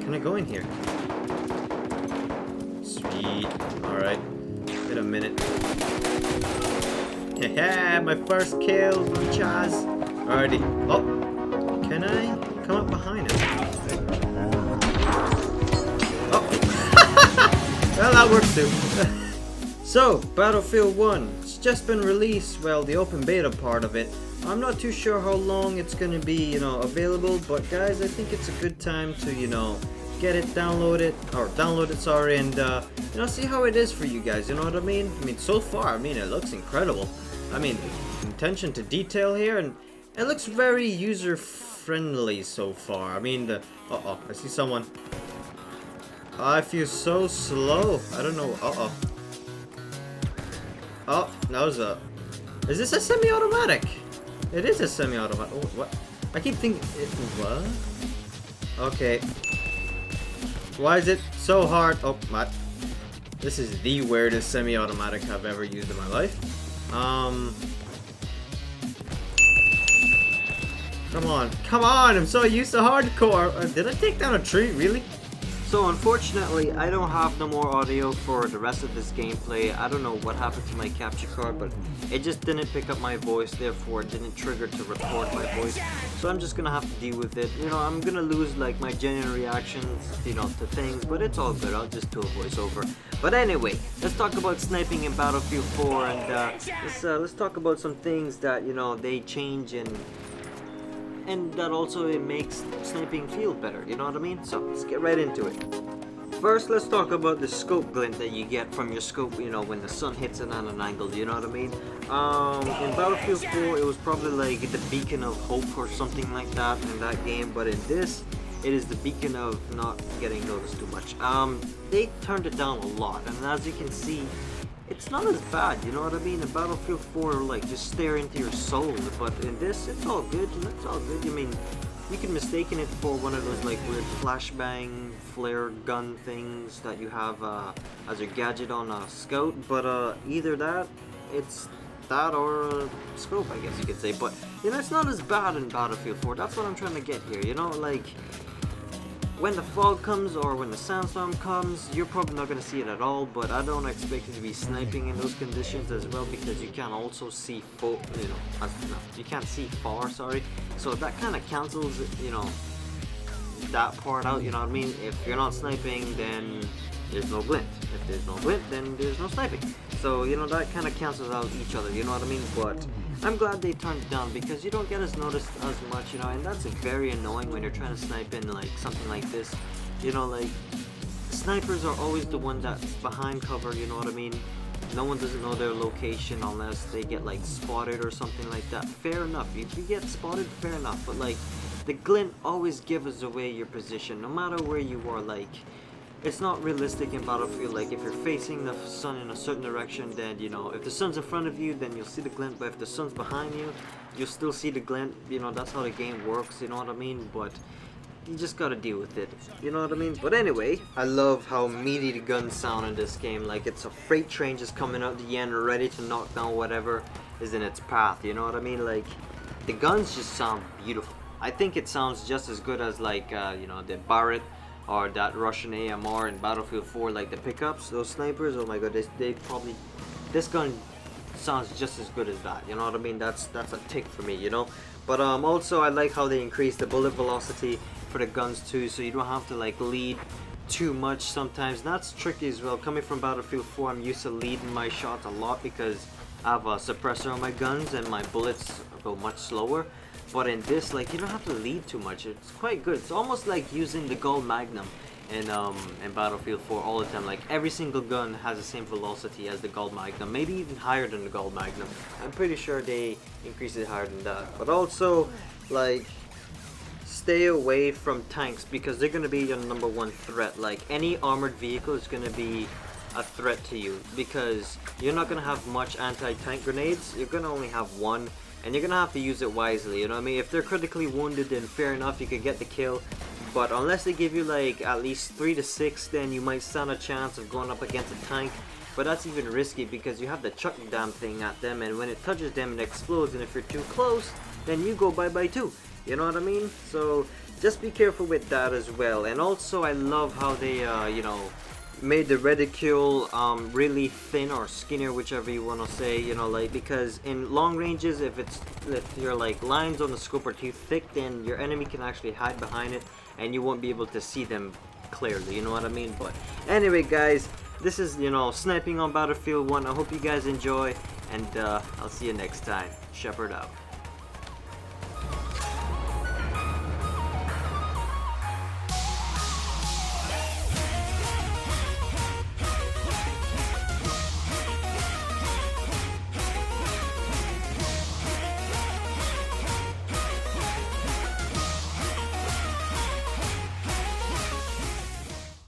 Can I go in here? Sweet. Alright. Wait a minute. Yeah, my first kill from Chaz. Alrighty. Oh, can I come up behind him? Oh, well, that works too. So, Battlefield 1, it's just been released. Well, the open beta part of it. I'm not too sure how long it's gonna be, available. But guys, I think it's a good time to, get it, download it, sorry, and see how it is for you guys. You know what I mean? I mean, so far, it looks incredible. I mean, attention to detail here, and it looks very user friendly so far. I mean, I see someone. I feel so slow. I don't know. Oh, that was a. Is this a semi-automatic? It is a semi-automatic. Oh, what? I keep thinking. What? Okay. Why is it so hard? Oh, my. This is the weirdest semi-automatic I've ever used in my life. Come on, I'm so used to hardcore. Did I take down a tree, really? So unfortunately, I don't have no more audio for the rest of this gameplay. I don't know what happened to my capture card, but it just didn't pick up my voice, therefore it didn't trigger to record my voice. So I'm just gonna have to deal with it. I'm gonna lose like my genuine reactions, to things, but it's all good. I'll just do a voiceover. But anyway, let's talk about sniping in Battlefield 4, and let's talk about some things that they change and that also it makes sniping feel better, you know what I mean? So let's get right into it. First, let's talk about the scope glint that you get from your scope, when the sun hits it on an angle, you know what I mean? In Battlefield 4, it was probably like the beacon of hope or something like that in that game, but in this, it is the beacon of not getting noticed too much. They turned it down a lot, and as you can see, it's not as bad, you know what I mean? In Battlefield 4, like, just stare into your soul, but in this, it's all good, it's all good. I mean, you can mistaken it for one of those, like, weird flashbang, flare gun things that you have as a gadget on a scout, but either that, it's that or a scope, I guess you could say, but, it's not as bad in Battlefield 4, that's what I'm trying to get here, like, when the fog comes or when the sandstorm comes, you're probably not going to see it at all, but I don't expect you to be sniping in those conditions as well, because you can also see you can't see far, sorry, so that kind of cancels, that part out, you know what I mean? If you're not sniping, then there's no glint. If there's no glint, then there's no sniping. So, that kind of cancels out each other, you know what I mean? But I'm glad they turned it down, because you don't get as noticed as much, and that's very annoying when you're trying to snipe in like something like this. Like, snipers are always the one that's behind cover, you know what I mean? No one doesn't know their location unless they get like spotted or something like that. Fair enough, if you get spotted, fair enough, but like, the glint always gives away your position, no matter where you are. Like, it's not realistic in Battlefield. Like, if you're facing the sun in a certain direction, then if the sun's in front of you, then you'll see the glint, but if the sun's behind you, you'll still see the glint. That's how the game works, you know what I mean? But you just gotta deal with it, you know what I mean? But anyway, I love how meaty the guns sound in this game. Like, it's a freight train just coming out the end, ready to knock down whatever is in its path, you know what I mean? Like, the guns just sound beautiful. I think it sounds just as good as like the Barrett or that Russian AMR in Battlefield 4, like the pickups, those snipers. Oh my god, they probably, this gun sounds just as good as that, you know what I mean? That's a tick for me, But also I like how they increase the bullet velocity for the guns too, so you don't have to like lead too much sometimes. That's tricky as well. Coming from Battlefield 4, I'm used to leading my shots a lot because I have a suppressor on my guns and my bullets go much slower. But in this, like, you don't have to lead too much. It's quite good. It's almost like using the Gold Magnum in Battlefield 4 all the time. Like, every single gun has the same velocity as the Gold Magnum, maybe even higher than the Gold Magnum. I'm pretty sure they increase it higher than that. But also, like, stay away from tanks because they're gonna be your #1 threat. Like, any armored vehicle is gonna be a threat to you because you're not gonna have much anti-tank grenades. You're gonna only have one. And you're gonna have to use it wisely, you know what I mean? If they're critically wounded, then fair enough, you can get the kill. But unless they give you like at least 3 to 6, then you might stand a chance of going up against a tank. But that's even risky because you have to chuck the damn thing at them, and when it touches them, it explodes. And if you're too close, then you go bye-bye too. You know what I mean? So just be careful with that as well. And also I love how they you know, made the reticule really thin or skinnier, whichever you want to say, you know, like, because in long ranges, if your like lines on the scope are too thick, then your enemy can actually hide behind it and you won't be able to see them clearly, you know what I mean? But anyway guys, this is, you know, sniping on Battlefield 1. I hope you guys enjoy, and I'll see you next time. Shepard out.